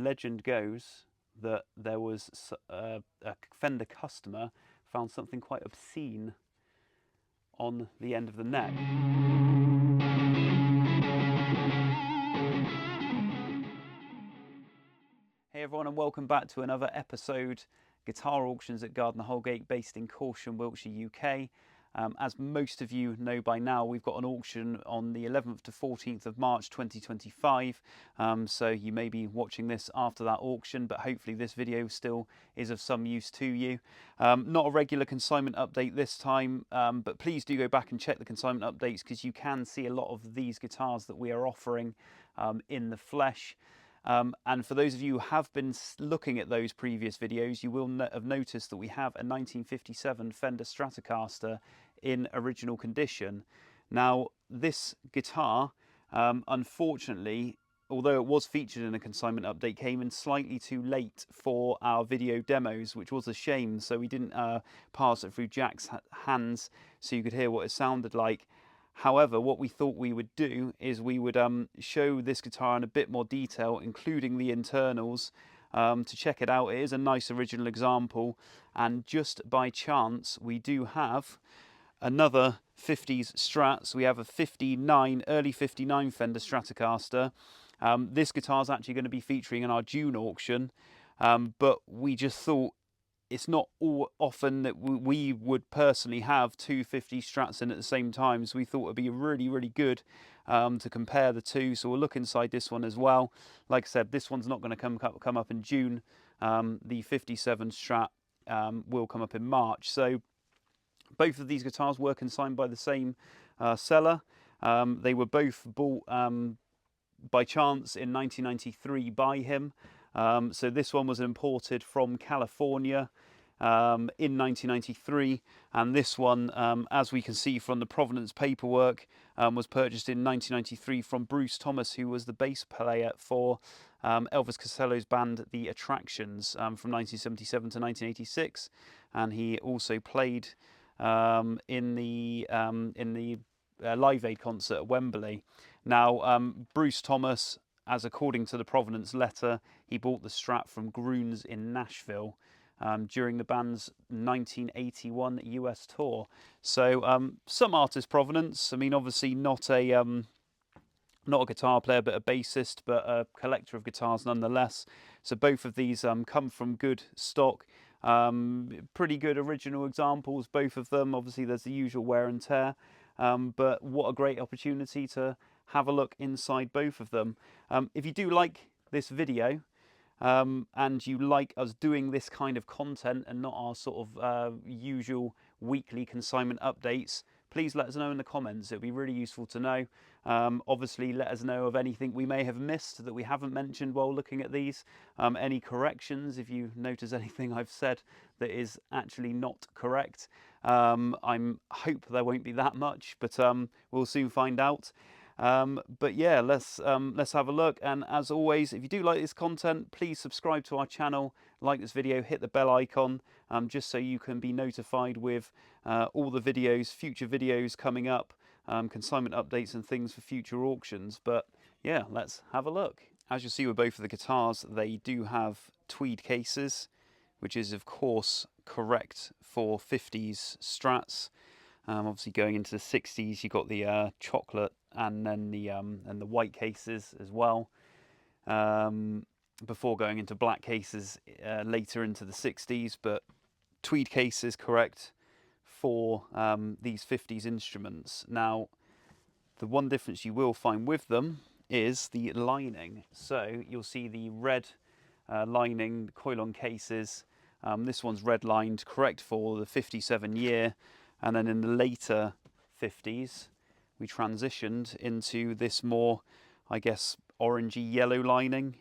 Legend goes that there was a Fender customer found something quite obscene on the end of the neck. Hey everyone, and welcome back to another episode, Guitar Auctions at Gardner Holgate, based in Corsham, Wiltshire, UK. As most of you know by now, we've got an auction on the 11th to 14th of March 2025, so you may be watching this after that auction, but hopefully this video still is of some use to you. Not a regular consignment update this time, but please do go back and check the consignment updates, because you can see a lot of these guitars that we are offering in the flesh. And for those of you who have been looking at those previous videos, you will have noticed that we have a 1957 Fender Stratocaster in original condition. Now, this guitar, unfortunately, although it was featured in a consignment update, came in slightly too late for our video demos, which was a shame. So we didn't pass it through Jack's hands so you could hear what it sounded like. However, what we thought we would do is we would show this guitar in a bit more detail, including the internals, to check it out. It is a nice original example, and just by chance we do have another 50s Strat. So we have a early 59 Fender Stratocaster. This guitar is actually going to be featuring in our June auction, but we just thought it's not all often that we would personally have two 50 Strats in at the same time, so we thought it would be really, really good to compare the two. So we'll look inside this one as well. Like I said, this one's not going to come up in June. The 57 Strat will come up in March. So both of these guitars were consigned by the same seller. They were both bought by chance in 1993 by him. So this one was imported from California in 1993, and this one, as we can see from the Provenance paperwork, was purchased in 1993 from Bruce Thomas, who was the bass player for Elvis Costello's band The Attractions from 1977 to 1986, and he also played in the Live Aid concert at Wembley. Now, Bruce Thomas, as according to the Provenance letter, he bought the Strat from Groons in Nashville during the band's 1981 US tour. So some artist provenance. I mean, obviously not a guitar player, but a bassist, but a collector of guitars nonetheless. So both of these come from good stock. Pretty good original examples, both of them. Obviously there's the usual wear and tear, but what a great opportunity to have a look inside both of them. If you do like this video and you like us doing this kind of content and not our sort of usual weekly consignment updates, please let us know in the comments. It would be really useful to know. Obviously, let us know of anything we may have missed that we haven't mentioned while looking at these. Any corrections, if you notice anything I've said that is actually not correct. I hope there won't be that much, but we'll soon find out. But yeah, let's have a look. And as always, if you do like this content, please subscribe to our channel, like this video, hit the bell icon, just so you can be notified with all the videos, future videos coming up, consignment updates and things for future auctions. But yeah, let's have a look. As you'll see with both of the guitars, they do have tweed cases, which is of course correct for 50s Strats. Obviously going into the 60s, you've got the chocolate and then the white cases as well, before going into black cases later into the 60s. But tweed case is correct for these 50s instruments. Now, the one difference you will find with them is the lining. So you'll see the red lining, coil-on cases. This one's red lined, correct for the 57 year. And then in the later 50s, we transitioned into this more, I guess, orangey yellow lining.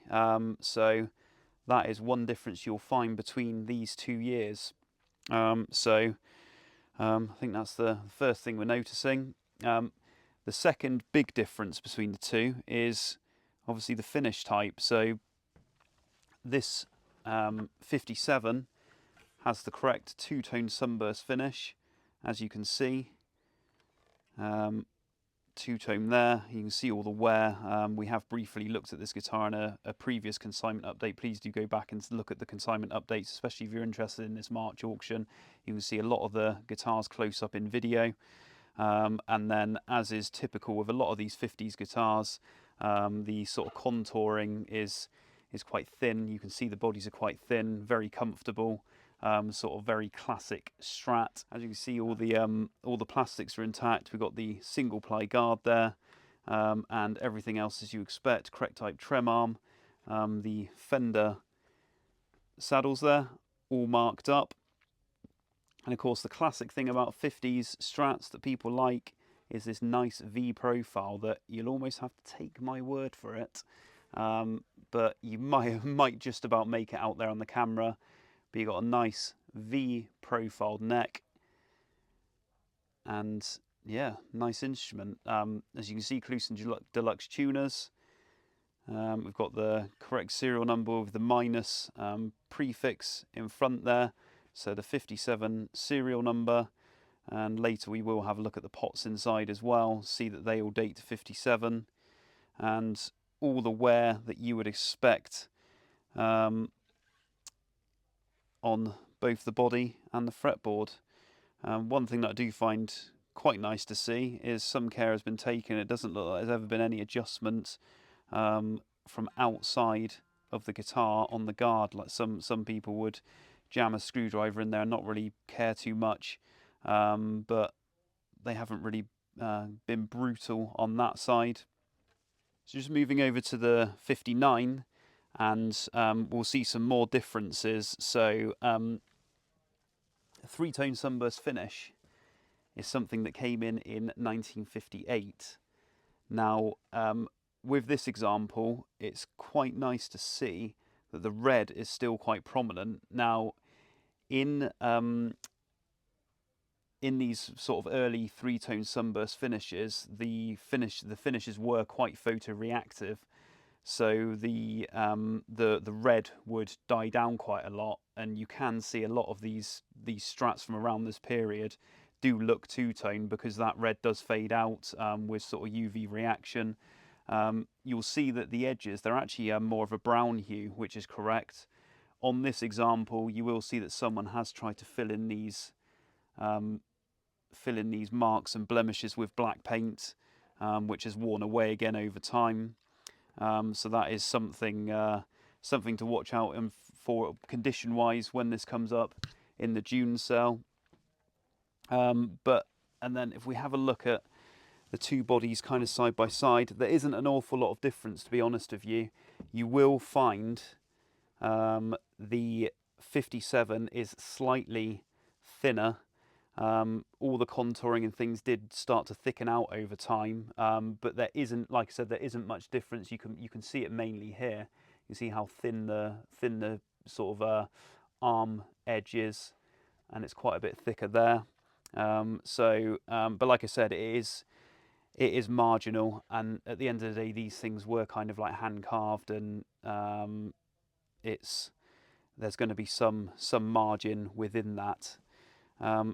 So that is one difference you'll find between these 2 years. I think that's the first thing we're noticing. The second big difference between the two is obviously the finish type. So this 57 has the correct two-tone sunburst finish, as you can see. two-tone there. You can see all the wear. We have briefly looked at this guitar in a previous consignment update. Please do go back and look at the consignment updates, especially if you're interested in this March auction. You can see a lot of the guitars close up in video. And then, as is typical with a lot of these 50s guitars, the sort of contouring is quite thin. You can see the bodies are quite thin, very comfortable. Sort of very classic Strat. As you can see, all the plastics are intact. We've got the single ply guard there, and everything else as you expect. Correct type trem arm, the Fender saddles there, all marked up. And of course, the classic thing about 50s Strats that people like is this nice V profile that you'll almost have to take my word for it. But you might just about make it out there on the camera. But you've got a nice V-profiled neck, and yeah, nice instrument. As you can see, Clusen Deluxe tuners. We've got the correct serial number with the minus prefix in front there, so the 57 serial number. And later we will have a look at the pots inside as well, see that they all date to 57, and all the wear that you would expect on both the body and the fretboard. One thing that I do find quite nice to see is some care has been taken. It doesn't look like there's ever been any adjustment from outside of the guitar on the guard, like some people would jam a screwdriver in there and not really care too much, but they haven't really been brutal on that side. So just moving over to the 59, and we'll see some more differences. So three-tone sunburst finish is something that came in 1958. Now, with this example, it's quite nice to see that the red is still quite prominent. Now, in these sort of early three-tone sunburst finishes, the finishes were quite photoreactive. So the red would die down quite a lot, and you can see a lot of these Strats from around this period do look two-tone because that red does fade out with sort of UV reaction. You'll see that the edges, they're actually more of a brown hue, which is correct. On this example, you will see that someone has tried to fill in these marks and blemishes with black paint, which has worn away again over time. So that is something to watch out for condition-wise when this comes up in the June sale. And then if we have a look at the two bodies kind of side by side, there isn't an awful lot of difference, to be honest with you. You will find the 57 is slightly thinner. All the contouring and things did start to thicken out over time, but there isn't, like I said, there isn't much difference. You can see it mainly here. You see how thin the sort of arm edge is, and it's quite a bit thicker there. But like I said, it is marginal, and at the end of the day, these things were kind of like hand carved, and there's going to be some margin within that.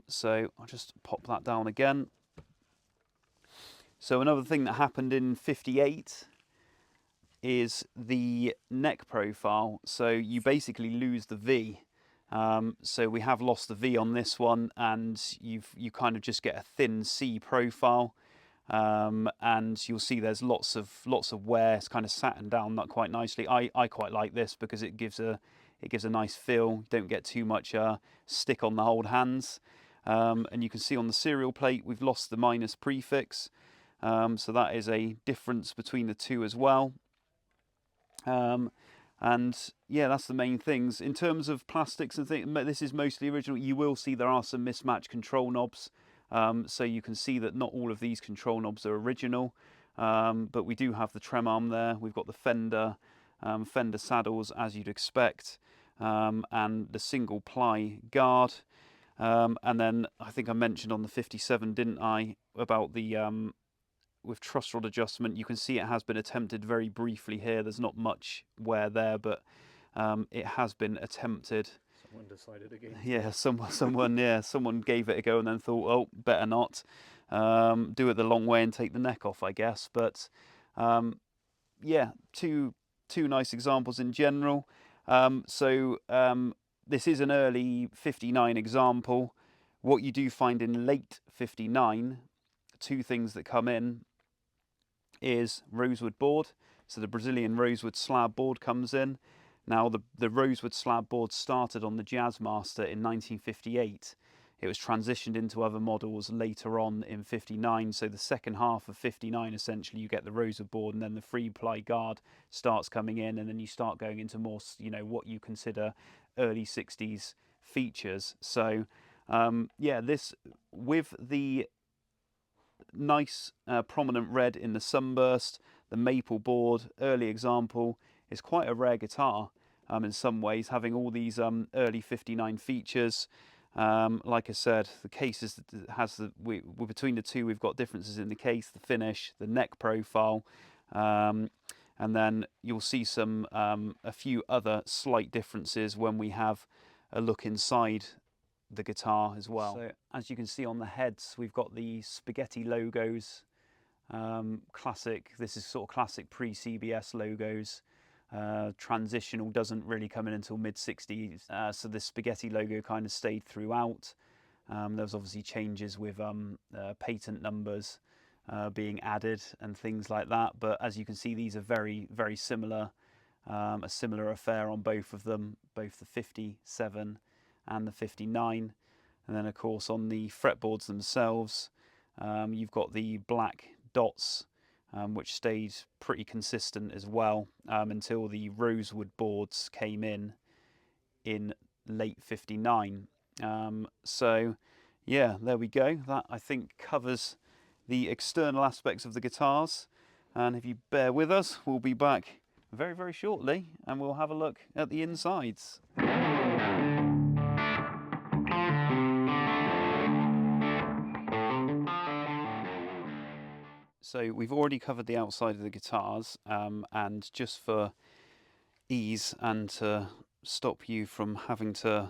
So I'll just pop that down again. So another thing that happened in 58 is the neck profile. So you basically lose the V. So we have lost the V on this one, and you kind of just get a thin C profile. And you'll see there's lots of wear. It's kind of satin down that quite nicely. I quite like this because it gives a nice feel. Don't get too much stick on the old hands. And you can see on the serial plate we've lost the minus prefix, so that is a difference between the two as well. And yeah, that's the main things. In terms of plastics and things, this is mostly original. You will see there are some mismatched control knobs, so you can see that not all of these control knobs are original, but we do have the trem arm there. We've got the Fender saddles, as you'd expect, and the single ply guard. And then I think I mentioned on the 57, didn't I, about the with truss rod adjustment. You can see it has been attempted very briefly here. There's not much wear there, but it has been attempted. Someone decided again. Yeah, someone gave it a go and then thought, oh, better not. do it the long way and take the neck off, I guess. But yeah, two nice examples in general. This is an early 59 example. What you do find in late 59, two things that come in is rosewood board. So the Brazilian rosewood slab board comes in. Now the rosewood slab board started on the Jazzmaster in 1958. It was transitioned into other models later on in 59. So the second half of 59, essentially, you get the rosewood board, and then the free-ply guard starts coming in, and then you start going into more, what you consider early 60s features. So yeah, this with the nice prominent red in the sunburst, the maple board, early example, is quite a rare guitar in some ways, having all these early 59 features. Like I said, the case has between the two, we've got differences in the case, the finish, the neck profile, and then you'll see a few other slight differences when we have a look inside the guitar as well. So as you can see on the heads, we've got the spaghetti logos, classic. This is sort of classic pre-CBS logos. Transitional doesn't really come in until mid-60s, so this spaghetti logo kind of stayed throughout. There was obviously changes with patent numbers being added and things like that, but as you can see, these are very, very similar. A similar affair on both of them, both the 57 and the 59. And then of course on the fretboards themselves, you've got the black dots, which stayed pretty consistent as well until the rosewood boards came in late 59. So yeah, there we go. That, I think, covers the external aspects of the guitars, and if you bear with us, we'll be back very, very shortly and we'll have a look at the insides. So we've already covered the outside of the guitars, and just for ease and to stop you from having to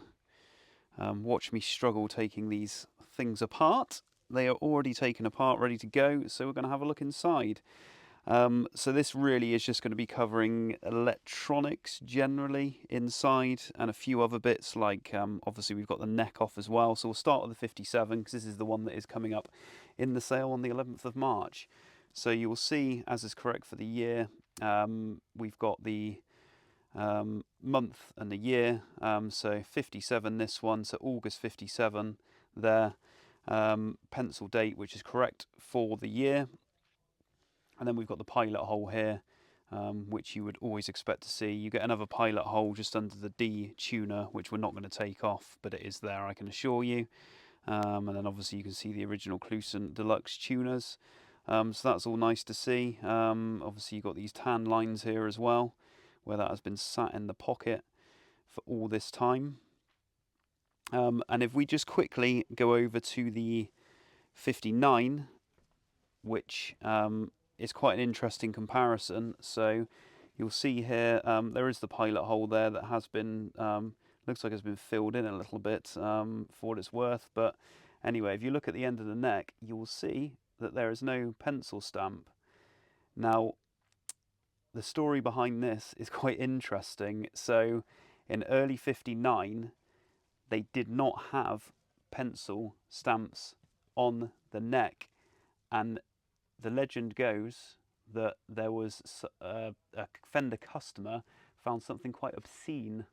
watch me struggle taking these things apart, they are already taken apart, ready to go, so we're going to have a look inside. So this really is just going to be covering electronics generally inside, and a few other bits like obviously we've got the neck off as well. So we'll start with the 57 because this is the one that is coming up in the sale on the 11th of March. So you will see, as is correct for the year, we've got the month and the year. So 57 this one, so August 57 there. Pencil date, which is correct for the year. And then we've got the pilot hole here, which you would always expect to see. You get another pilot hole just under the D tuner, which we're not going to take off, but it is there, I can assure you. And then obviously you can see the original Clucent Deluxe tuners. So that's all nice to see. Obviously you've got these tan lines here as well, where that has been sat in the pocket for all this time. And if we just quickly go over to the 59, which is quite an interesting comparison. So you'll see here there is the pilot hole there that has been, looks like it's been filled in a little bit for what it's worth. But anyway, if you look at the end of the neck, you will see that there is no pencil stamp. Now, the story behind this is quite interesting. So in early 59, they did not have pencil stamps on the neck, and the legend goes that there was a Fender customer found something quite obscene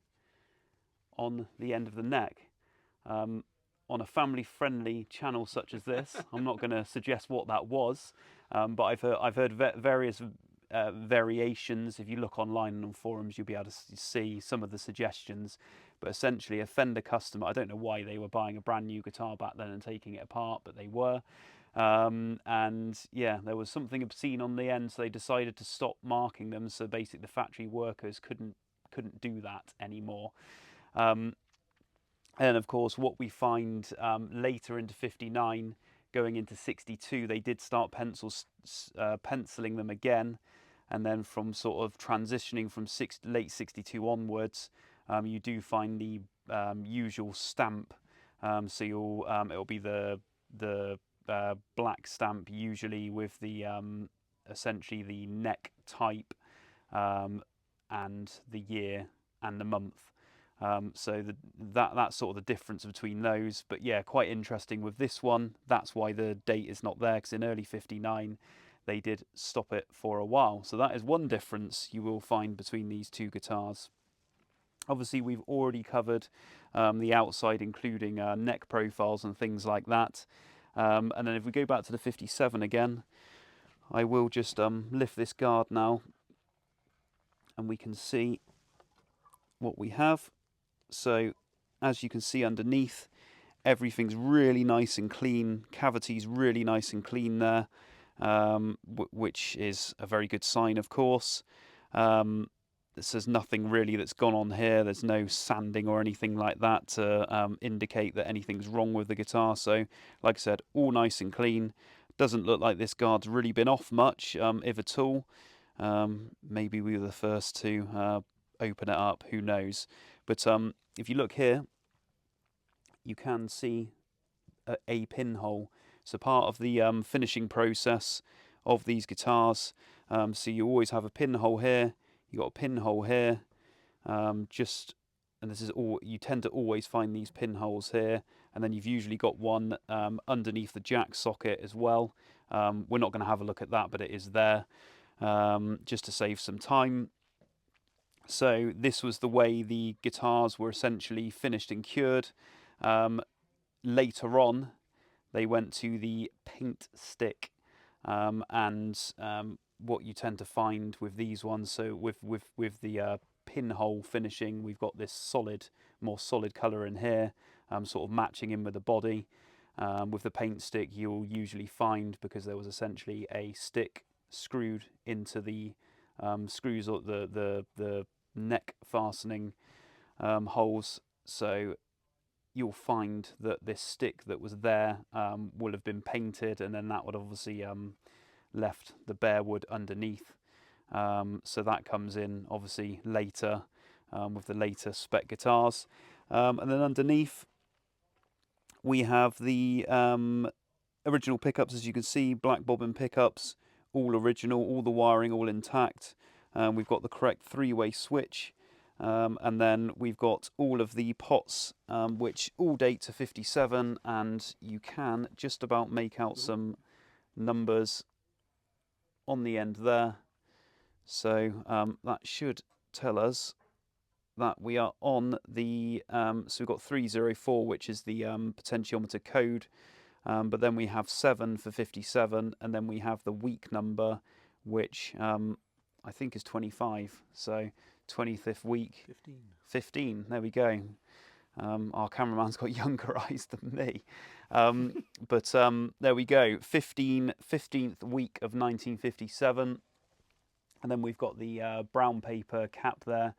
on the end of the neck. On a family-friendly channel such as this, I'm not going to suggest what that was, but I've heard various variations. If you look online and on forums, you'll be able to see some of the suggestions. But essentially, a Fender customer, I don't know why they were buying a brand new guitar back then and taking it apart, but they were. And yeah, there was something obscene on the end, so they decided to stop marking them. So basically, the factory workers couldn't do that anymore. And of course, what we find later into 59, going into 62, they did start penciling them again. And then from sort of transitioning from late 62 onwards, you do find the usual stamp. So it'll be the black stamp, usually with the essentially the neck type and the year and the month. So that's sort of the difference between those. But yeah, quite interesting with this one. That's why the date is not there, because in early '59 they did stop it for a while. So that is one difference you will find between these two guitars. Obviously, we've already covered the outside, including neck profiles and things like that. And then if we go back to the '57 again, I will just lift this guard now, and we can see what we have. So as you can see underneath, everything's really nice and clean. Cavity's really nice and clean there, which is a very good sign, of course. There's nothing really that's gone on here. There's no sanding or anything like that to indicate that anything's wrong with the guitar. So, like I said, all nice and clean. Doesn't look like this guard's really been off much, if at all. Maybe we were the first to open it up, who knows. But if you look here, you can see a pinhole. So part of the finishing process of these guitars, so you always have a pinhole here, you got a pinhole here, and this is all, you tend to always find these pinholes here, and then you've usually got one underneath the jack socket as well. We're not going to have a look at that, but it is there, just to save some time. So this was the way the guitars were essentially finished and cured. Later on, they went to the paint stick, and what you tend to find with these ones, so with the pinhole finishing, we've got this more solid colour in here, sort of matching in with the body. With the paint stick, you'll usually find, because there was essentially a stick screwed into the screws or the neck fastening holes, so you'll find that this stick that was there will have been painted, and then that would obviously left the bare wood underneath. So that comes in obviously later with the later spec guitars. And then underneath we have the original pickups, as you can see, black bobbin pickups, all original, all the wiring all intact. We've got the correct three-way switch. And then we've got all of the pots, which all date to '57, and you can just about make out some numbers on the end there. So that should tell us that we are on the, so we've got 304, which is the potentiometer code, but then we have 7 for '57, and then we have the week number, which I think is 25, so 25th week. 15, there we go. Our cameraman's got younger eyes than me. But there we go, 15th week of 1957. And then we've got the brown paper cap there.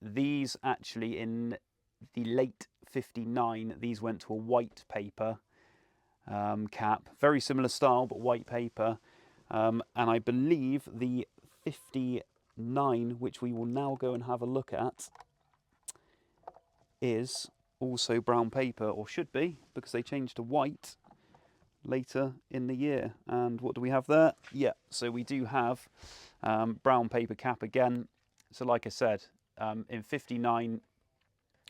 These actually, in the late '59, these went to a white paper cap. Very similar style, but white paper. And I believe the '59, which we will now go and have a look at, is also brown paper, or should be, because they changed to white later in the year. And what do we have there? Yeah, so we do have brown paper cap again. So like I said, in '59,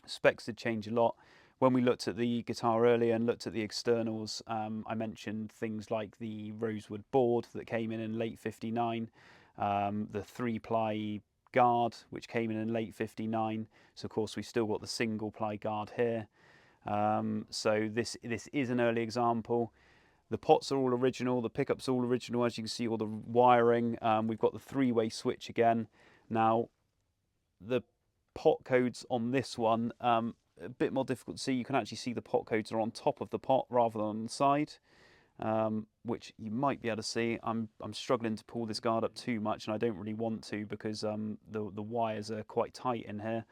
specs did change a lot. When we looked at the guitar earlier and looked at the externals, I mentioned things like the rosewood board that came in late '59, the 3-ply guard, which came in late '59. So of course we've still got the single ply guard here. So this is an early example. The pots are all original, the pickups are all original, as you can see, all the wiring. We've got the 3-way switch again. Now, the pot codes on this one, a bit more difficult to see. You can actually see the pot codes are on top of the pot rather than on the side, which you might be able to see. I'm struggling to pull this guard up too much, and I don't really want to, because the wires are quite tight in here.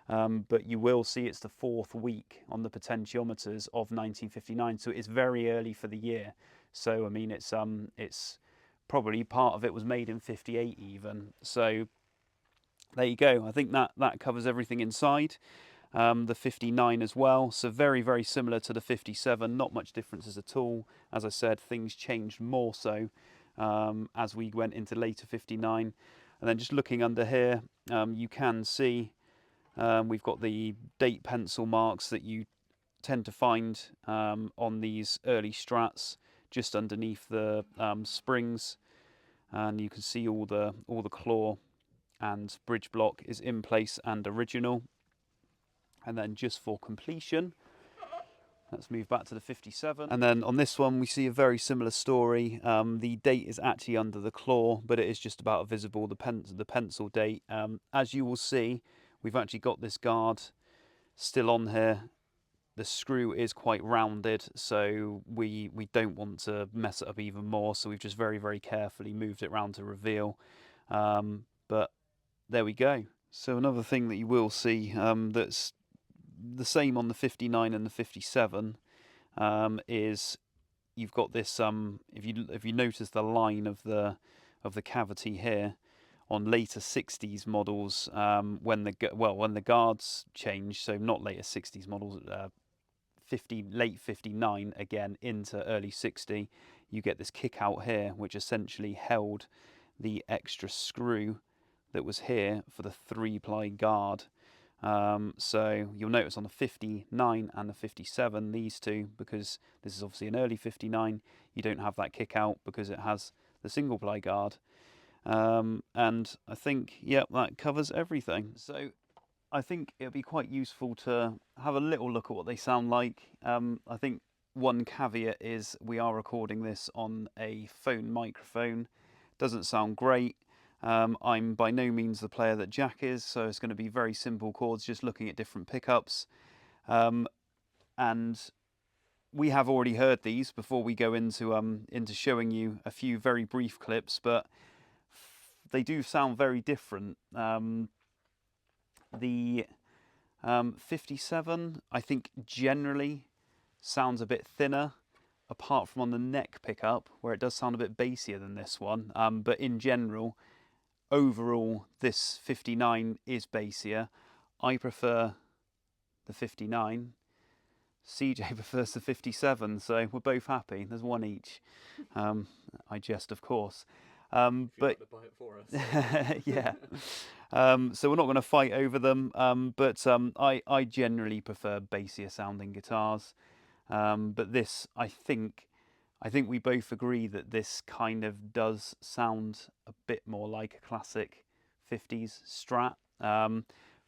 But you will see it's the 4th week on the potentiometers of 1959, so it's very early for the year. So I mean, it's probably part of it was made in '58 even. So there you go. I think that covers everything inside. the 59 as well. So very, very similar to the 57, not much differences at all. As I said, things changed more so as we went into later 59. And then just looking under here, you can see we've got the date pencil marks that you tend to find on these early Strats just underneath the springs, and you can see all the claw and bridge block is in place and original. And then just for completion, let's move back to the 57. And then on this one, we see a very similar story. The date is actually under the claw, but it is just about visible, the pencil date. As you will see, we've actually got this guard still on here. The screw is quite rounded, so we don't want to mess it up even more. So we've just very, very carefully moved it round to reveal. But there we go. So another thing that you will see that's the same on the 59 and the 57 is you've got this if you notice the line of the cavity here on later 60s models, when the guards change, so not later 60s models, late 59 again into early 60, you get this kick out here which essentially held the extra screw that was here for the 3-ply guard. So you'll notice on the 59 and the 57, these two, because this is obviously an early 59, you don't have that kick out because it has the single-ply guard. And I think, yeah, that covers everything. So I think it'll be quite useful to have a little look at what they sound like. I think one caveat is we are recording this on a phone microphone. Doesn't sound great. I'm by no means the player that Jack is, so it's going to be very simple chords, just looking at different pickups. And we have already heard these before we go into showing you a few very brief clips, but they do sound very different. The 57, I think, generally sounds a bit thinner, apart from on the neck pickup, where it does sound a bit bassier than this one. But in general, overall, this 59 is bassier. I prefer the 59. CJ prefers the 57, so we're both happy. There's one each. I jest, of course. But to buy it for us. yeah. So we're not going to fight over them. But I generally prefer bassier sounding guitars. But this, I think we both agree that this kind of does sound a bit more like a classic 50s Strat.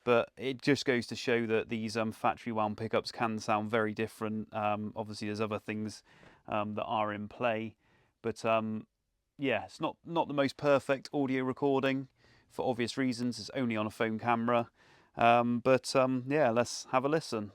But it just goes to show that these factory wound pickups can sound very different. Obviously, there's other things that are in play, but yeah, it's not the most perfect audio recording for obvious reasons. It's only on a phone camera, but yeah, let's have a listen.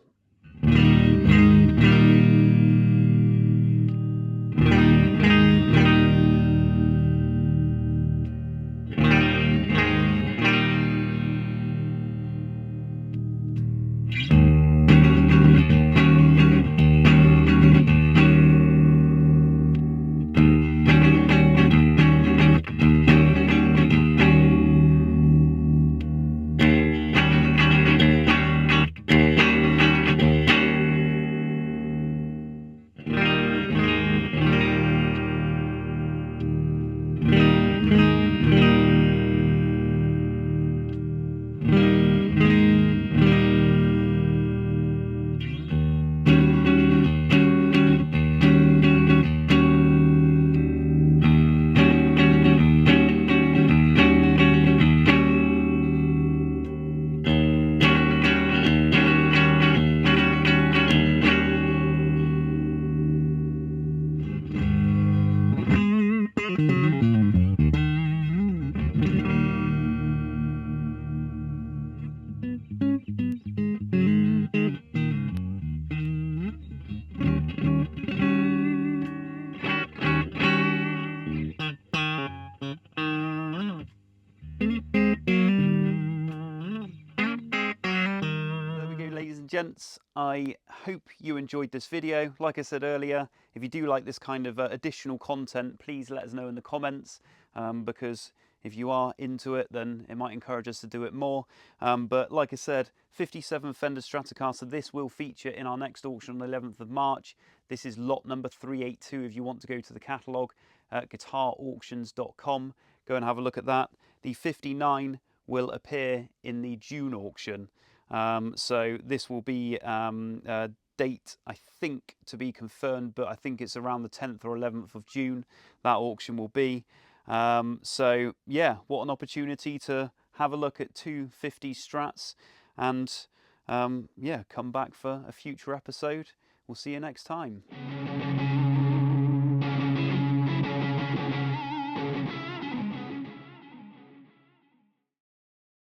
Gents, I hope you enjoyed this video. Like I said earlier, if you do like this kind of additional content, please let us know in the comments, because If you are into it, then it might encourage us to do it more. But like I said, 57 Fender Stratocaster, this will feature in our next auction on the 11th of March. This is lot number 382 if you want to go to the catalogue at guitarauctions.com. Go and have a look at that. The 59 will appear in the June auction. So this will be a date, I think, to be confirmed, but I think it's around the 10th or 11th of June that auction will be. So yeah, what an opportunity to have a look at two 50 Strats, and yeah, come back for a future episode. We'll see you next time.